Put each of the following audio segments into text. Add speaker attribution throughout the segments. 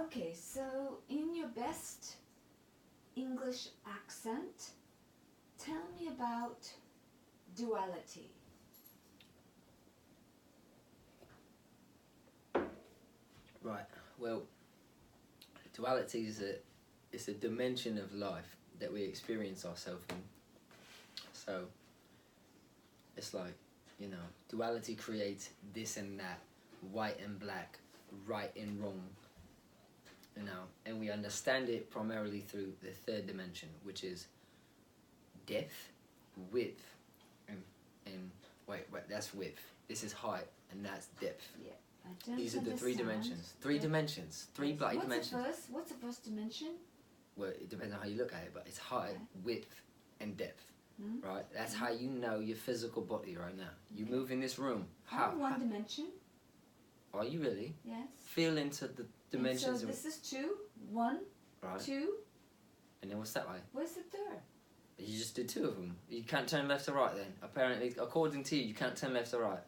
Speaker 1: Okay, so in your best English accent, tell me about duality.
Speaker 2: Right. Well, duality is it's a dimension of life that we experience ourselves in. So it's like, duality creates this and that, white and black, right and wrong, and we understand it primarily through the third dimension, which is depth, width, and wait, that's width. This is height, and that's depth.
Speaker 1: Yeah, I don't
Speaker 2: These are the three
Speaker 1: understand.
Speaker 2: dimensions. Three dimensions. Three bloody dimensions.
Speaker 1: What's the first dimension?
Speaker 2: Well, it depends on how you look at it, but it's height,
Speaker 1: Okay.
Speaker 2: width, and depth. Right? That's
Speaker 1: Mhm.
Speaker 2: how you know your physical body right now. You
Speaker 1: Okay.
Speaker 2: move in this room.
Speaker 1: I'm one dimension.
Speaker 2: Are you really?
Speaker 1: Yes.
Speaker 2: Feel into the dimensions.
Speaker 1: And so this is 2, 1,
Speaker 2: right.
Speaker 1: 2.
Speaker 2: And then what's that way?
Speaker 1: Where's the third?
Speaker 2: You just did 2 of them. You can't turn left or right then. Apparently, according to you can't turn left or right.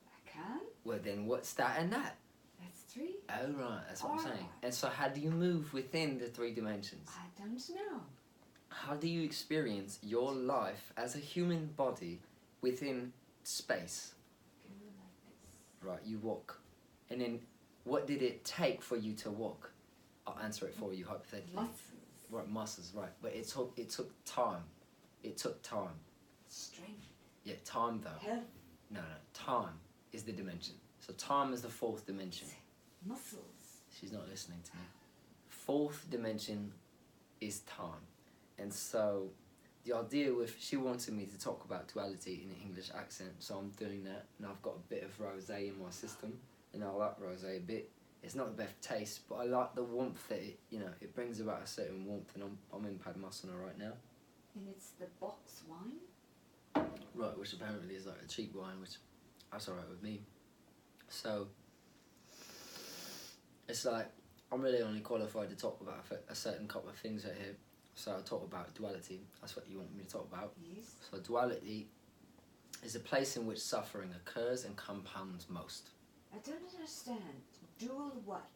Speaker 1: I can.
Speaker 2: Well then, what's that and that?
Speaker 1: That's 3.
Speaker 2: Oh right, that's what I'm saying.
Speaker 1: Alright.
Speaker 2: And so how do you move within the 3 dimensions?
Speaker 1: I don't know.
Speaker 2: How do you experience your life as a human body within space?
Speaker 1: Go like this.
Speaker 2: Right, you walk. And then what did it take for you to walk? I'll answer it for you hypothetically.
Speaker 1: Muscles.
Speaker 2: Right, muscles, right. But it took time. It took time.
Speaker 1: Strength.
Speaker 2: Yeah, time though.
Speaker 1: Health.
Speaker 2: No, time is the dimension. So time is the 4th dimension.
Speaker 1: Muscles.
Speaker 2: She's not listening to me. 4th dimension is time. And so the idea with, she wanted me to talk about duality in an English accent, so I'm doing that. And I've got a bit of rosé in my system, and I like rosé a bit. It's not the best taste, but I like the warmth that it brings about a certain warmth, and I'm in Padmasana right now.
Speaker 1: And it's the box wine?
Speaker 2: Right, which apparently is like a cheap wine, which that's alright with me. So it's like, I'm really only qualified to talk about a certain couple of things right here. So I'll talk about duality. That's what you want me to talk about.
Speaker 1: Yes.
Speaker 2: So duality is a place in which suffering occurs and compounds most.
Speaker 1: I don't understand. Dual what?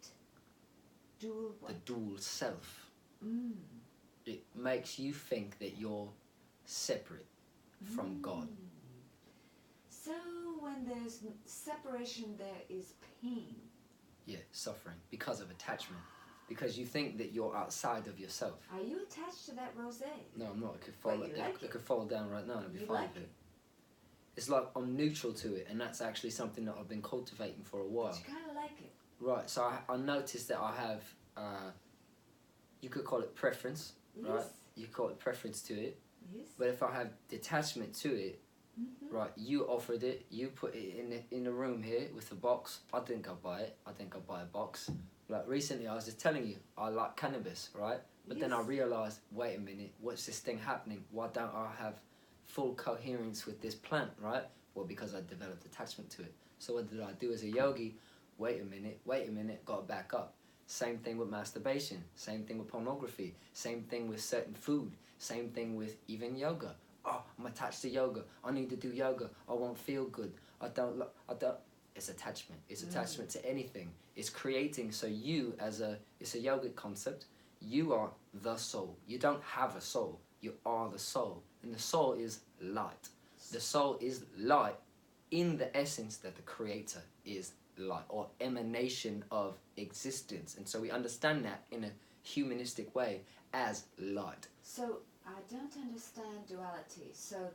Speaker 1: Dual what?
Speaker 2: The dual self.
Speaker 1: Mm.
Speaker 2: It makes you think that you're separate from God.
Speaker 1: So when there's separation, there is pain.
Speaker 2: Yeah, suffering because of attachment. Because you think that you're outside of yourself.
Speaker 1: Are you attached to that rosé?
Speaker 2: No, I'm not. It could fall down right now and I'd be
Speaker 1: You
Speaker 2: fine
Speaker 1: like
Speaker 2: with
Speaker 1: it?
Speaker 2: It's like I'm neutral to it, and that's actually something that I've been cultivating for a while.
Speaker 1: But you kind of like it.
Speaker 2: Right, so I noticed that I have, you could call it preference,
Speaker 1: Yes.
Speaker 2: right? You could call it preference to it.
Speaker 1: Yes.
Speaker 2: But if I have detachment to it, right, you offered it, you put it in the room here with a box. I didn't go buy it. I didn't go buy a box. Like recently, I was just telling you, I like cannabis, right? But then I
Speaker 1: Yes.
Speaker 2: realised, wait a minute, what's this thing happening? Why don't I have full coherence with this plant, right? Well, because I developed attachment to it. So what did I do as a yogi? Wait a minute, got to back up. Same thing with masturbation, same thing with pornography, same thing with certain food, same thing with even yoga. Oh, I'm attached to yoga. I need to do yoga. I won't feel good. I don't. It's attachment. It's attachment to anything. It's creating. So you, it's a yogic concept. You are the soul. You don't have a soul. You are the soul, and the soul is light. The soul is light, in the essence that the Creator is light, or emanation of existence. And so we understand that in a humanistic way as light.
Speaker 1: So I don't understand duality. So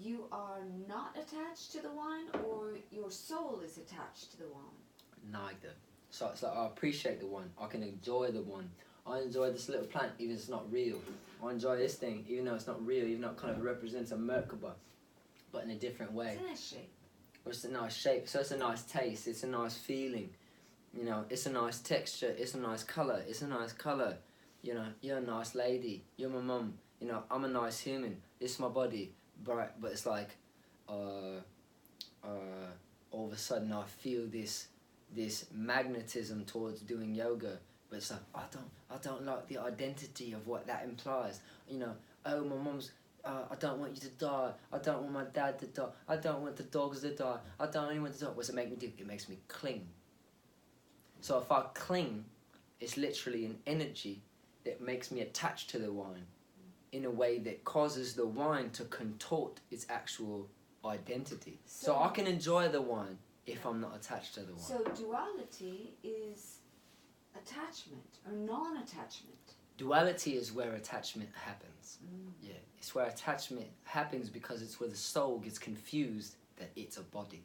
Speaker 1: you are not attached to the wine, or your soul is attached to the wine?
Speaker 2: Neither. So it's like I appreciate the one. I can enjoy the one. I enjoy this little plant even if it's not real. I enjoy this thing even though it's not real, even though it kind of represents a Merkaba, but in a different way.
Speaker 1: It's a nice shape.
Speaker 2: It's a nice shape, so it's a nice taste, it's a nice feeling. It's a nice texture, it's a nice colour, you're a nice lady, you're my mum, I'm a nice human, it's my body. But it's like, all of a sudden I feel this magnetism towards doing yoga, but it's like, I don't like the identity of what that implies. Oh, my mum's, I don't want you to die, I don't want my dad to die, I don't want the dogs to die, I don't even want to die. What's it make me do? It makes me cling. So if I cling, it's literally an energy that makes me attached to the wine in a way that causes the wine to contort its actual identity. So I can enjoy the wine if I'm not attached to the wine.
Speaker 1: So duality is attachment or non-attachment.
Speaker 2: Duality is where attachment happens. Yeah, it's where attachment happens because it's where the soul gets confused that it's a body.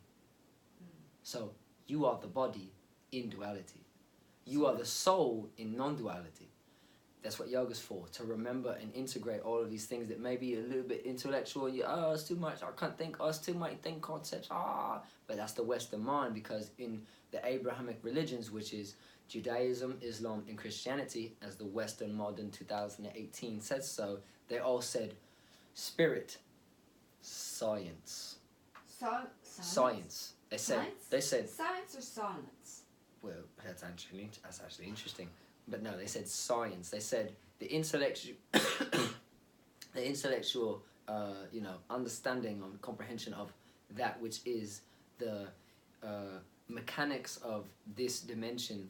Speaker 2: So you are the body in duality. You are the soul in non-duality. That's what yoga's for, to remember and integrate all of these things that may be a little bit intellectual. It's too much, I can't think, it's too much think concepts, But that's the Western mind, because in the Abrahamic religions, which is Judaism, Islam, and Christianity, as the Western modern 2018 says so, they all said spirit, science. Science. They said
Speaker 1: science or silence.
Speaker 2: Well, that's actually interesting. But no, they said science. They said the intellectual, understanding and comprehension of that which is the mechanics of this dimension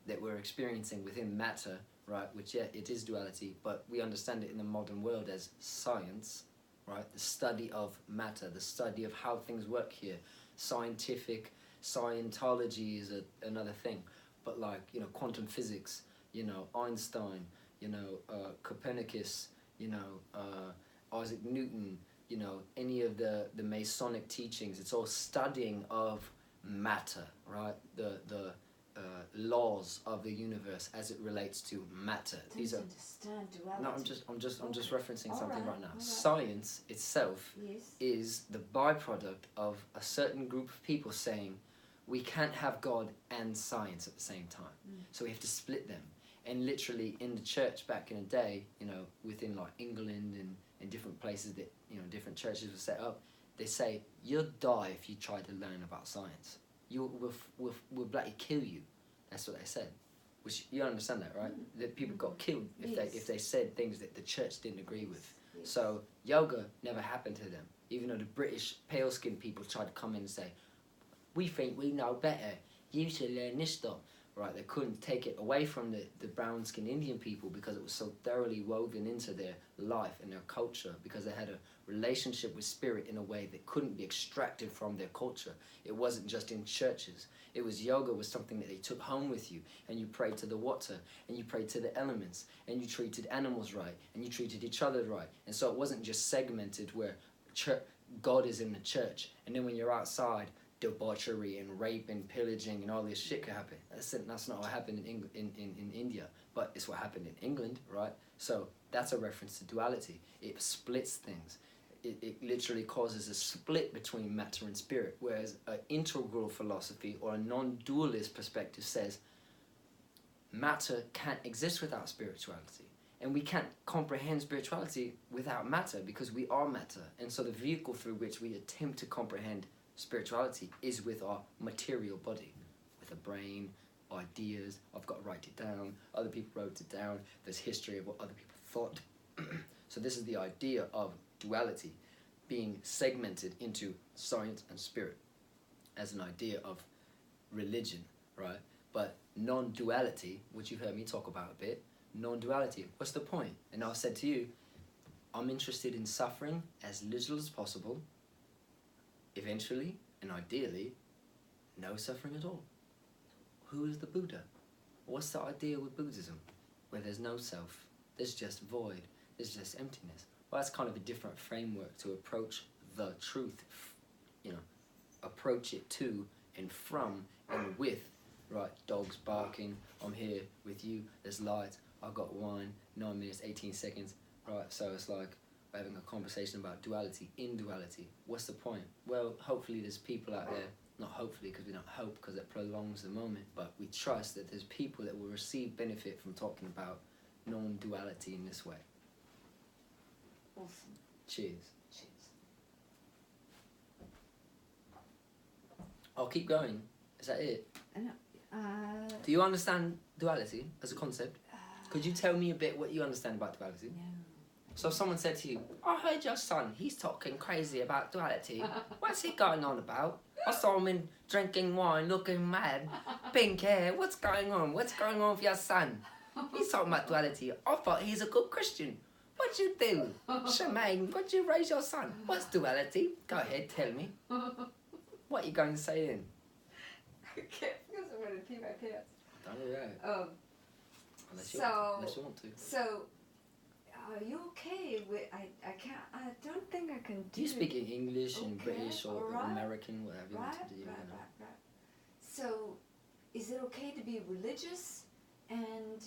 Speaker 2: that we're experiencing within matter, right? Which, yeah, it is duality, but we understand it in the modern world as science, right? The study of matter, the study of how things work here. Scientific Scientology is another thing. But like, quantum physics, Einstein, Copernicus, Isaac Newton, any of the Masonic teachings, it's all studying of matter, right? The laws of the universe as it relates to matter.
Speaker 1: These are understand duality.
Speaker 2: No, I'm just referencing something right now.
Speaker 1: Right.
Speaker 2: Science itself is the byproduct of a certain group of people saying, we can't have God and science at the same time. So we have to split them. And literally in the church back in the day, within like England and different places that, different churches were set up, they say, you'll die if you try to learn about science. We'll bloody kill you. That's what they said. Which, you understand that, right? That people got killed if they said things that the church didn't agree with. So yoga never happened to them. Even though the British pale-skinned people tried to come in and say, we think we know better, you should learn this stuff. Right, they couldn't take it away from the brown-skinned Indian people because it was so thoroughly woven into their life and their culture, because they had a relationship with spirit in a way that couldn't be extracted from their culture. It wasn't just in churches. It was yoga was something that they took home with you, and you prayed to the water, and you prayed to the elements, and you treated animals right, and you treated each other right. And so it wasn't just segmented where God is in the church, and then when you're outside, debauchery and rape and pillaging and all this shit could happen. That's not what happened in India, but it's what happened in England, right? So that's a reference to duality. It splits things. It literally causes a split between matter and spirit, whereas an integral philosophy or a non-dualist perspective says matter can't exist without spirituality. And we can't comprehend spirituality without matter, because we are matter. And so the vehicle through which we attempt to comprehend spirituality is with our material body, with a brain, ideas. I've got to write it down. Other people wrote it down. There's history of what other people thought. So this is the idea of duality being segmented into science and spirit as an idea of religion, right? But non-duality, which you've heard me talk about a bit, non-duality, what's the point? And I've said to you, I'm interested in suffering as little as possible, eventually, and ideally, no suffering at all. Who is the Buddha? What's the idea with Buddhism? Where there's no self, there's just void, there's just emptiness. Well, that's kind of a different framework to approach the truth, approach it to and from and with, right? Dogs barking, I'm here with you, there's light, I've got wine, 9 minutes, 18 seconds, right? So it's like, we're having a conversation about duality in duality. What's the point? Well, hopefully there's people out there, not hopefully because we don't hope because it prolongs the moment, but we trust that there's people that will receive benefit from talking about non-duality in this way.
Speaker 1: Awesome.
Speaker 2: Cheers.
Speaker 1: Cheers.
Speaker 2: I'll keep going. Is that it? Do you understand duality as a concept? Could you tell me a bit what you understand about duality?
Speaker 1: No.
Speaker 2: So if someone said to you, I heard your son, he's talking crazy about duality. What's he going on about? I saw him in drinking wine, looking mad, pink hair. What's going on? What's going on with your son? He's talking about duality. I thought he's a good Christian. What'd you do? Shemaine, what'd you raise your son? What's duality? Go ahead, tell me. What are you going to say then?
Speaker 1: I can't because I'm going to pee my pants.
Speaker 2: Don't do that. Unless you want to.
Speaker 1: So, are you okay with? I can't. I don't think I can do.
Speaker 2: Do you speak in English and
Speaker 1: Okay,
Speaker 2: British or
Speaker 1: alright.
Speaker 2: American, whatever you want to do?
Speaker 1: Right. So, is it okay to be religious and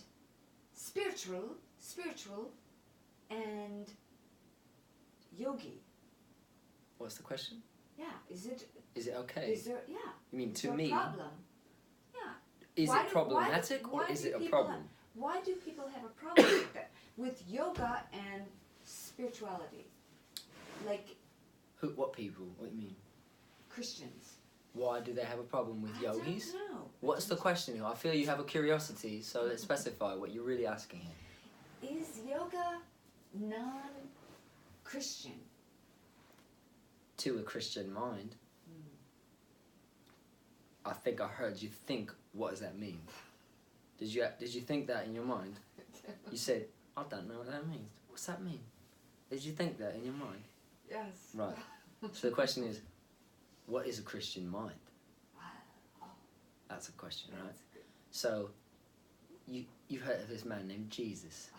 Speaker 1: spiritual, and yogi?
Speaker 2: What's the question?
Speaker 1: Yeah. Is it
Speaker 2: okay?
Speaker 1: Is there? Yeah.
Speaker 2: You mean
Speaker 1: Is
Speaker 2: to
Speaker 1: there
Speaker 2: me?
Speaker 1: a problem? Yeah.
Speaker 2: Is it problematic or is it a problem?
Speaker 1: Why do people have a problem with that? With yoga and spirituality? Like
Speaker 2: What people? What do you mean?
Speaker 1: Christians.
Speaker 2: Why do they have a problem with yogis?
Speaker 1: I don't know.
Speaker 2: What's the question here? I feel you have a curiosity, so let's specify what you're really asking here.
Speaker 1: Is yoga non-Christian?
Speaker 2: To a Christian mind. I think I heard you think, what does that mean? Did you think that in your mind? You said, I don't know what that means. What's that mean? Did you think that in your mind?
Speaker 1: Yes.
Speaker 2: Right. So the question is, what is a Christian mind? That's a question, right? So, you've heard of this man named Jesus,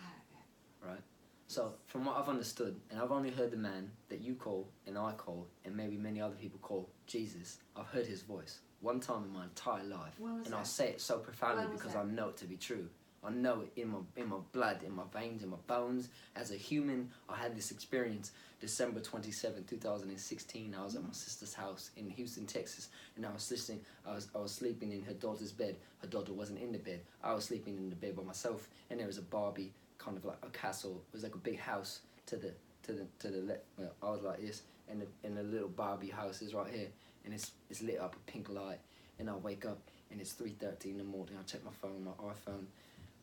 Speaker 2: right? So, from what I've understood, and I've only heard the man that you call, and I call, and maybe many other people call Jesus, I've heard his voice one time in my entire life. And I'll say it so profoundly because I know it to be true. I know it in my blood, in my veins, in my bones. As a human, I had this experience December 27, 2016. I was at my sister's house in Houston, Texas, and I was listening. I was sleeping in her daughter's bed. Her daughter wasn't in the bed. I was sleeping in the bed by myself, and there was a Barbie, kind of like a castle. It was like a big house to the left. Well, I was like this, and the little Barbie house is right here, and it's lit up with pink light. And I wake up, and it's 3:30 in the morning. I check my phone, my iPhone.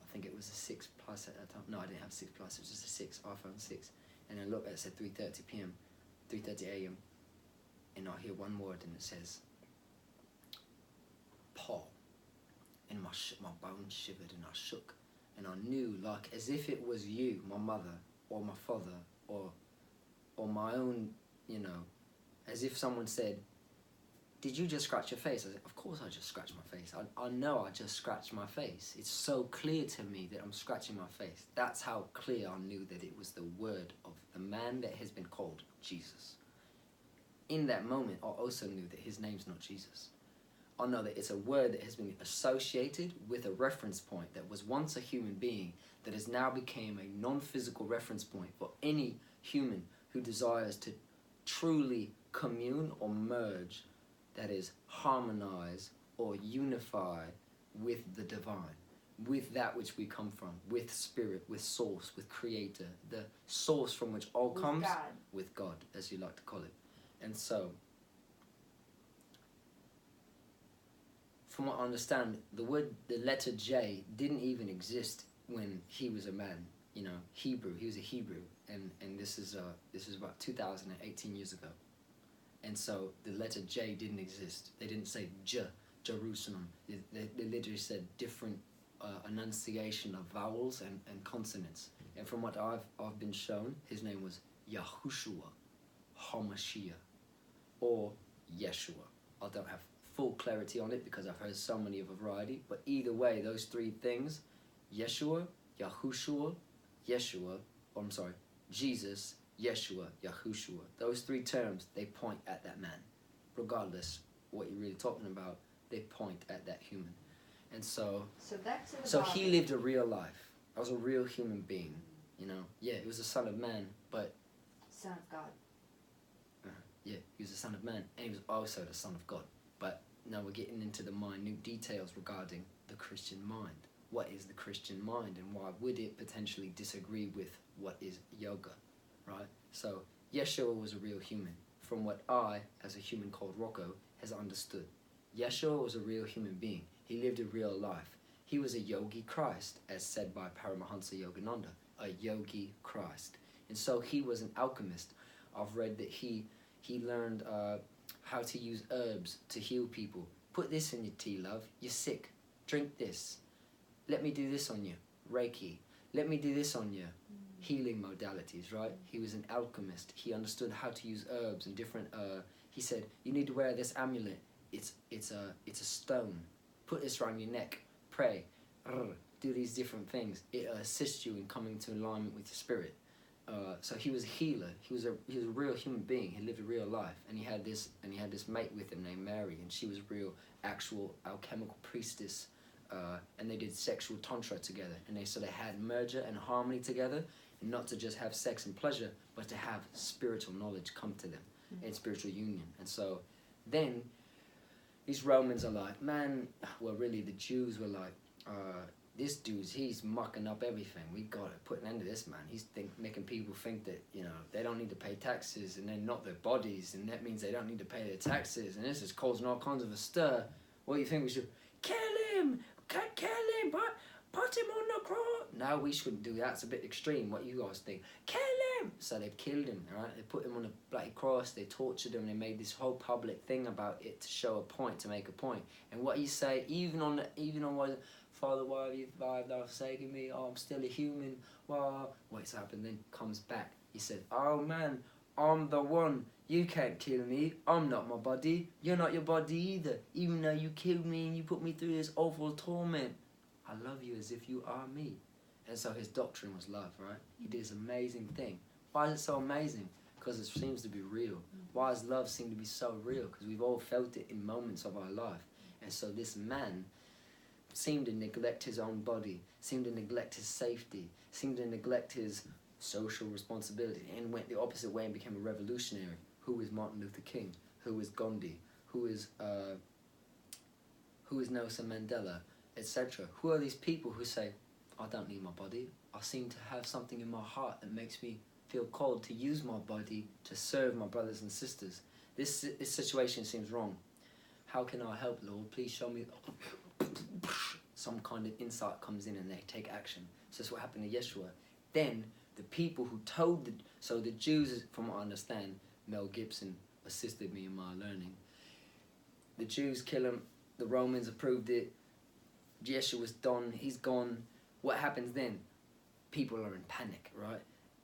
Speaker 2: I think it was a 6 Plus at that time. No, I didn't have a 6 Plus. It was just a 6, iPhone 6. And I look, it said 3:30 p.m., 3:30 a.m. And I hear one word, and it says, Paul. And my bones shivered, and I shook. And I knew, like, as if it was you, my mother, or my father, or my own, as if someone said, did you just scratch your face? I said, of course I just scratched my face. I know I just scratched my face. It's so clear to me that I'm scratching my face. That's how clear I knew that it was the word of the man that has been called Jesus. In that moment, I also knew that his name's not Jesus. I know that it's a word that has been associated with a reference point that was once a human being that has now become a non-physical reference point for any human who desires to truly commune or merge, that is, harmonize or unify with the divine, with that which we come from, with spirit, with source, with creator, the source from which all comes, with God, as you like to call it. And so, from what I understand, the letter J didn't even exist when he was a man, Hebrew. He was a Hebrew, and this is about 2,018 years ago. And so the letter J didn't exist. They didn't say J, Jerusalem. They literally said different enunciation of vowels and consonants. And from what I've been shown, his name was Yahushua HaMashiach, or Yeshua. I don't have full clarity on it because I've heard so many of a variety. But either way, those three things, Yeshua, Yahushua, Yeshua, or I'm sorry, Jesus, Yeshua, Yahushua, those three terms, they point at that man. Regardless what you're really talking about, they point at that human. And so he lived a real life. I was a real human being, Yeah, he was the Son of Man, but...
Speaker 1: Son of God.
Speaker 2: Yeah, he was the Son of Man, and he was also the Son of God. But now we're getting into the minute details regarding the Christian mind. What is the Christian mind, and why would it potentially disagree with what is yoga? Right? So, Yeshua was a real human, from what I, as a human called Rocco, has understood. Yeshua was a real human being. He lived a real life. He was a yogi Christ, as said by Paramahansa Yogananda, a yogi Christ. And so he was an alchemist. I've read that he learned how to use herbs to heal people. Put this in your tea, love. You're sick. Drink this. Let me do this on you. Reiki. Let me do this on you. Healing modalities, right? He was an alchemist. He understood how to use herbs and different. He said, "You need to wear this amulet. It's a stone. Put this around your neck. Pray. Do these different things. It assists you in coming to alignment with your spirit." So he was a healer. He was a real human being. He lived a real life, and he had this mate with him named Mary, and she was a real, actual alchemical priestess. And they did sexual tantra together, and they had merger and harmony together, and not to just have sex and pleasure, but to have spiritual knowledge come to them and spiritual union. And so then these Romans are like, man, well, really the Jews were like, this he's mucking up everything. We got to put an end to this man. He's making people think that, they don't need to pay taxes, and they're not their bodies, and that means they don't need to pay their taxes, and this is causing all kinds of a stir. What do you think we should? Kill him! Kill him! Put him on the cross! No, we shouldn't do that. It's a bit extreme. What you guys think? Kill him! So they killed him, right? They put him on a bloody cross, they tortured him, they made this whole public thing about it to show a point, to make a point. And what you say, even on what, Father, why have you forsaken me? Oh, I'm still a human. Well, what's happened then comes back. He said, oh man, I'm the one. You can't kill me. I'm not my body. You're not your body either. Even though you killed me and you put me through this awful torment, I love you as if you are me. And so his doctrine was love, right? He did this amazing thing. Why is it so amazing? Because it seems to be real. Why does love seem to be so real? Because we've all felt it in moments of our life. And so this man seemed to neglect his own body, seemed to neglect his safety, seemed to neglect his social responsibility, and went the opposite way and became a revolutionary. Who is Martin Luther King? Who is Gandhi? Who is Nelson Mandela, etc.? Who are these people who say, I don't need my body. I seem to have something in my heart that makes me feel called to use my body to serve my brothers and sisters. This situation seems wrong. How can I help, Lord? Please show me. Some kind of insight comes in and they take action. So that's what happened to Yeshua. Then the people who told the Jews, from what I understand, Mel Gibson assisted me in my learning. The Jews kill him. The Romans approved it. Yeshua's done. He's gone. What happens then? People are in panic, right?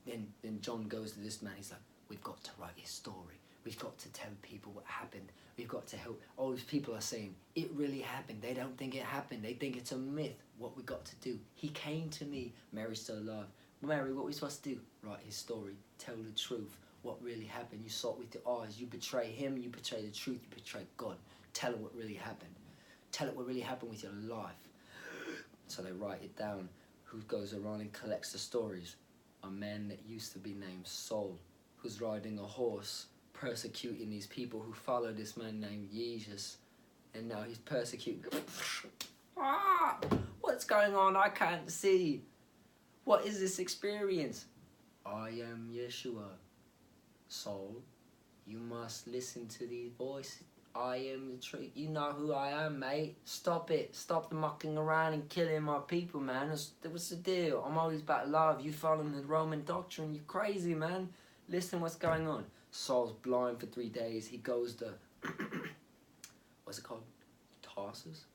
Speaker 2: Then John goes to this man. He's like, we've got to write his story. We've got to tell people what happened. We've got to help. All these people are saying, it really happened. They don't think it happened. They think it's a myth. What we got to do? He came to me. Mary's still alive. Mary, what are we supposed to do? Write his story. Tell the truth. What really happened? You saw it with your eyes. You betray him. You betray the truth. You betray God. Tell her what really happened. Tell her what really happened with your life. So they write it down. Who goes around and collects the stories? A man that used to be named Saul, who's riding a horse, persecuting these people who follow this man named Jesus. And now he's persecuting. What's going on? I can't see. What is this experience? I am Yeshua. Saul, you must listen to these voices. I am the truth. You know who I am, mate. Stop it. Stop the mucking around and killing my people, man. What's the deal? I'm always about love. You following the Roman doctrine. You crazy, man. Listen what's going on. Saul's blind for 3 days. He goes to, what's it called? Tarsus?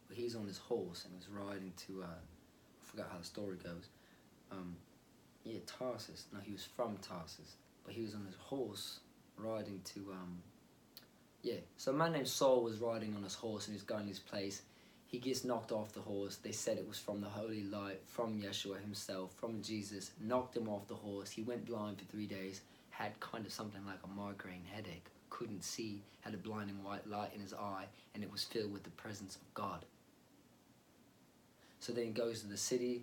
Speaker 2: But he's on his horse and he's riding to, I forgot how the story goes. Yeah, Tarsus. No, he was from Tarsus. But he was on his horse riding to, yeah. So a man named Saul was riding on his horse and he's going to this place. He gets knocked off the horse. They said it was from the holy light, from Yeshua himself, from Jesus. Knocked him off the horse. He went blind for 3 days. Had kind of something like a migraine headache. Couldn't see. Had a blinding white light in his eye. And it was filled with the presence of God. So then he goes to the city.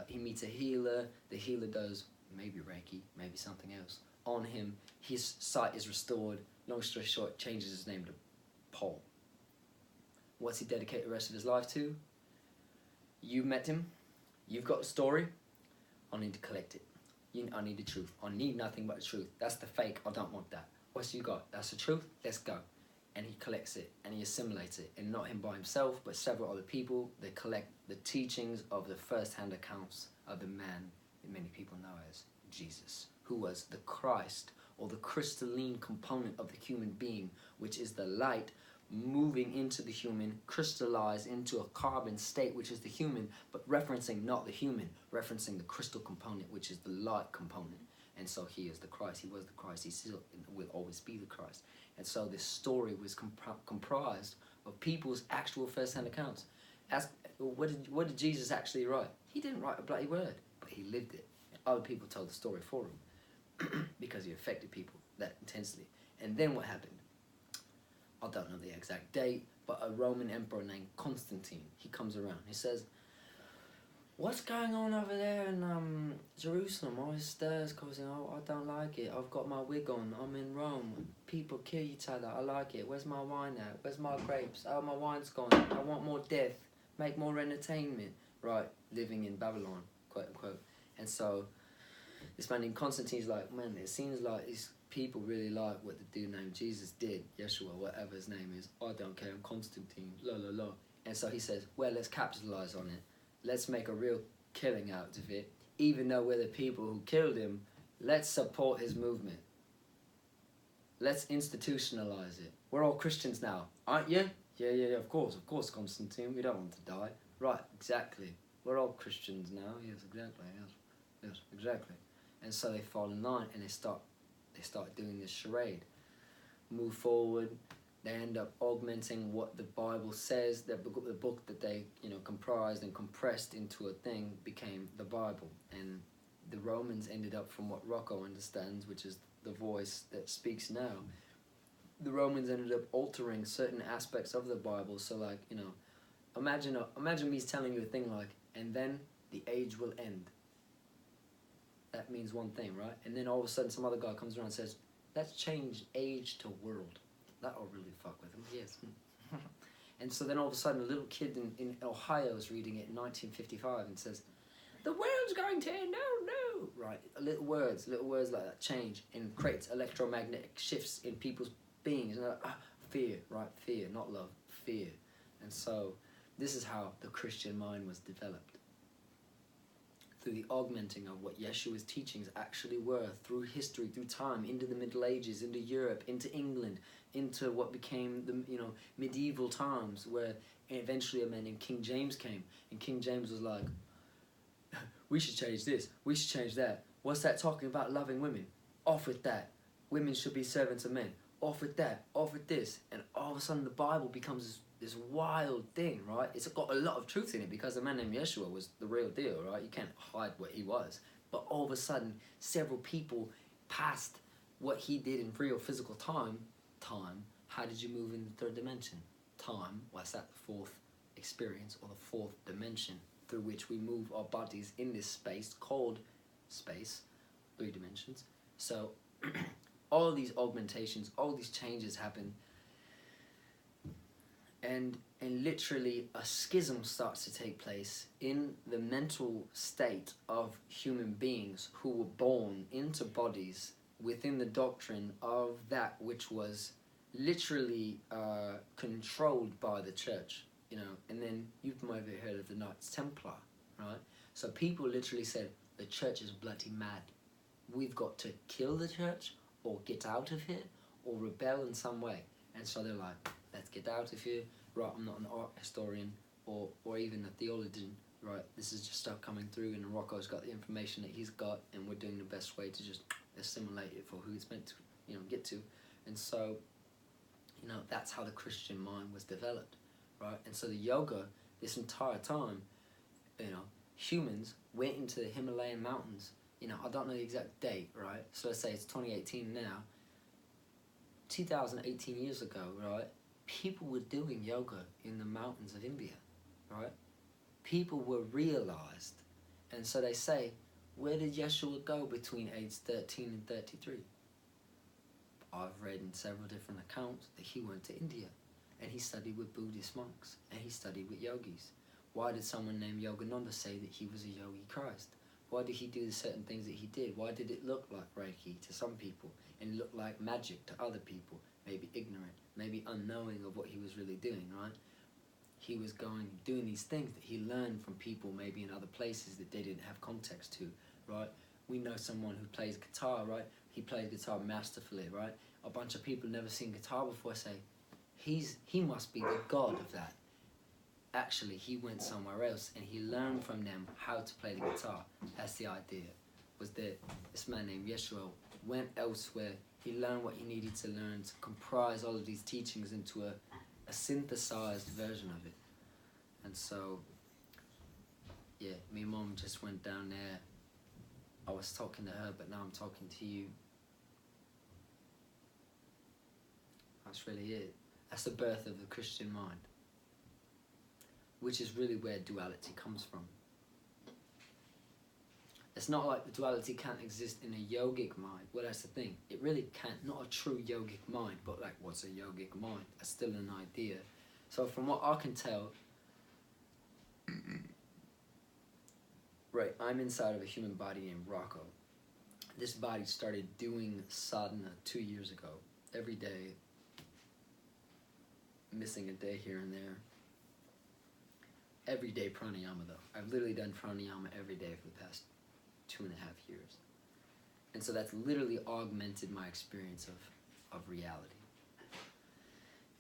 Speaker 2: He meets a healer. The healer does maybe Reiki, maybe something else on him. His sight is restored. Long story short, changes his name to Paul. What's he dedicate the rest of his life to? You met him. You've got a story. I need to collect it. I need the truth. I need nothing but the truth. That's the fake. I don't want that. What's you got? That's the truth. Let's go. And he collects it and he assimilates it. And not him by himself, but several other people. They collect the teachings of the first-hand accounts of the man that many people know as Jesus, who was the Christ, or the crystalline component of the human being, which is the light moving into the human, crystallized into a carbon state, which is the human, but referencing not the human, referencing the crystal component, which is the light component. And so he is the Christ. He was the Christ. He still will always be the Christ. And so this story was comprised of people's actual first-hand accounts. What did Jesus actually write? He didn't write a bloody word, but he lived it. Other people told the story for him because he affected people that intensely. And then what happened? I don't know the exact date, but a Roman emperor named Constantine, he comes around. He says, what's going on over there in Jerusalem? All this stirs causing, I don't like it. I've got my wig on. I'm in Rome. People kill each other. I like it. Where's my wine at? Where's my grapes? Oh, my wine's gone. I want more death. Make more entertainment. Right, living in Babylon, quote unquote. And so this man named Constantine's like, man, it seems like these people really like what the dude named Jesus did. Yeshua, whatever his name is. I don't care. I'm Constantine. La la la. And so he says, well, let's capitalize on it. Let's make a real killing out of it. Even though we're the people who killed him, let's support his movement. Let's institutionalize it. We're all Christians now, aren't you? Yeah, of course, Constantine. We don't want to die. Right, exactly. We're all Christians now. Yes, exactly. Yes, exactly. And so they fall in line and they start doing this charade. Move forward. They end up augmenting what the Bible says. The book that they comprised and compressed into a thing became the Bible. And the Romans ended up, from what Rocco understands, which is the voice that speaks now, the Romans ended up altering certain aspects of the Bible. So like, imagine me telling you a thing like, and then the age will end. That means one thing, right? And then all of a sudden some other guy comes around and says, let's change age to world. That'll really fuck with him. Yes. And so then all of a sudden a little kid in Ohio is reading it in 1955 and says, the world's going to end, no. Right, little words like that change and creates electromagnetic shifts in people's beings. And fear, right? Fear, not love, fear. And so this is how the Christian mind was developed. Through the augmenting of what Yeshua's teachings actually were, through history, through time, into the Middle Ages, into Europe, into England, into what became the medieval times, where eventually a man named King James came, and King James was like, we should change this, we should change that. What's that talking about loving women? Off with that. Women should be servants of men. Off with that, off with this. And all of a sudden the Bible becomes this wild thing, right? It's got a lot of truth in it because the man named Yeshua was the real deal, right? You can't hide what he was. But all of a sudden, several people passed what he did in real physical time. How did you move in the third dimension? Time, what's that? The fourth experience, or the fourth dimension through which we move our bodies in this space called space, 3 dimensions. So all these augmentations, all these changes happen. And literally a schism starts to take place in the mental state of human beings who were born into bodies within the doctrine of that which was literally controlled by the church, and then you've maybe heard of the Knights Templar, right? So people literally said, the church is bloody mad. We've got to kill the church or get out of here or rebel in some way. And so they're like, let's get out of here. Right, I'm not an art historian or even a theologian, right? This is just stuff coming through, and Rocco's got the information that he's got, and we're doing the best way to just assimilate it for who it's meant to, get to. And so, that's how the Christian mind was developed, right? And so the yoga, this entire time, humans went into the Himalayan mountains. I don't know the exact date, right? So let's say it's 2018 now. 2018 years ago, right? People were doing yoga in the mountains of India, right? People were realized. And so they say, where did Yeshua go between age 13 and 33? I've read in several different accounts that he went to India and he studied with Buddhist monks and he studied with yogis. Why did someone named Yogananda say that he was a yogi Christ? Why did he do the certain things that he did? Why did it look like Reiki to some people and look like magic to other people? Maybe ignorant, maybe unknowing of what he was really doing, right? He was doing these things that he learned from people maybe in other places that they didn't have context to, right? We know someone who plays guitar, right? he played guitar masterfully, right? A bunch of people never seen guitar before say, he must be the god of that. Actually, he went somewhere else and he learned from them how to play the guitar. That's the idea. Was that this man named Yeshua went elsewhere. He learned what he needed to learn to comprise all of these teachings into a synthesized version of it. And so, yeah, me and Mom just went down there. I was talking to her, but now I'm talking to you. That's really it. That's the birth of the Christian mind, which is really where duality comes from. It's not like the duality can't exist in a yogic mind. Well, that's the thing. It really can't. Not a true yogic mind, but like, what's a yogic mind? That's still an idea. So from what I can tell, right, I'm inside of a human body named Rocco. This body started doing sadhana 2 years ago. Every day, missing a day here and there. Every day pranayama though. I've literally done pranayama every day for the past 2.5 years. And so that's literally augmented my experience of reality.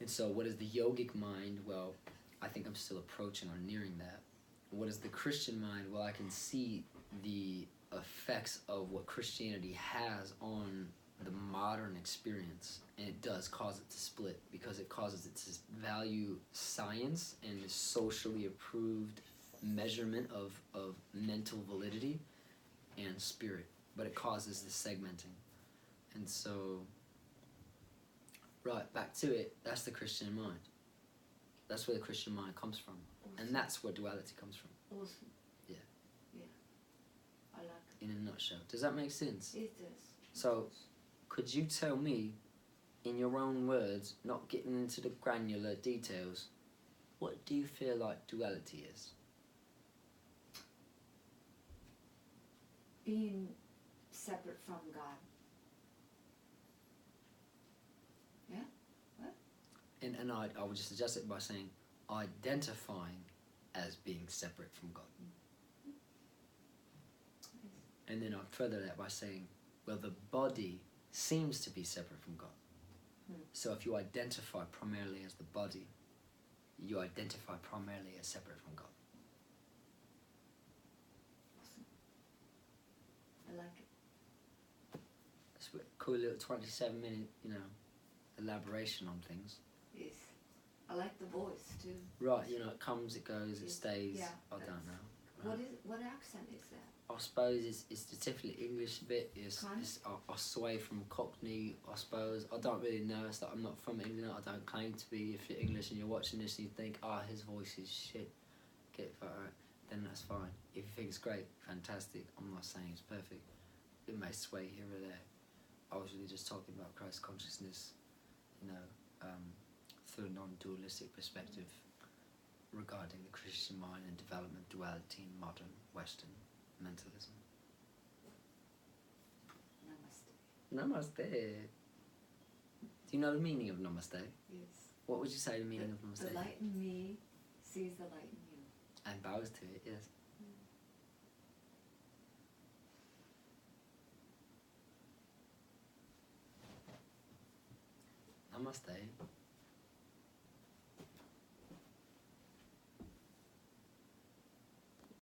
Speaker 2: And so what is the yogic mind? Well, I think I'm still approaching or nearing that. What is the Christian mind? Well, I can see the effects of what Christianity has on the modern experience, and it does cause it to split because it causes it to value science and the socially approved measurement of mental validity and spirit, but it causes the segmenting. And so, right, back to it, that's the Christian mind. That's where the Christian mind comes from.
Speaker 1: Awesome.
Speaker 2: And that's where duality comes from.
Speaker 1: Awesome.
Speaker 2: Yeah.
Speaker 1: Yeah. I like it.
Speaker 2: In a nutshell. Does that make sense?
Speaker 1: It does.
Speaker 2: So, could you tell me, in your own words, not getting into the granular details, what do you feel like duality is?
Speaker 1: Being separate from God. Yeah? What?
Speaker 2: And I would just adjust it by saying identifying as being separate from God. And then I'd further that by saying, well, the body seems to be separate from God. So if you identify primarily as the body, you identify primarily as separate from God.
Speaker 1: Awesome. I like it.
Speaker 2: It's a cool little 27-minute, elaboration on things.
Speaker 1: Yes. I like the voice too.
Speaker 2: Right, it comes, it goes, it stays.
Speaker 1: Yeah,
Speaker 2: I don't know.
Speaker 1: What accent is that?
Speaker 2: I suppose it's the typical English bit.
Speaker 1: Kind?
Speaker 2: I sway from Cockney, I suppose. I don't really know. It's like I'm not from England. I don't claim to be. If you're English and you're watching this and you think, his voice is shit, get it right, then that's fine. If you think it's great, fantastic. I'm not saying it's perfect. It may sway here or there. I was really just talking about Christ consciousness, through a non-dualistic perspective regarding the Christian mind and development, duality in modern Western mentalism.
Speaker 1: Namaste.
Speaker 2: Namaste. Do you know the meaning of namaste?
Speaker 1: Yes.
Speaker 2: What would you say the meaning of namaste?
Speaker 1: The light in me sees the light in you.
Speaker 2: And bows to it, yes. Namaste.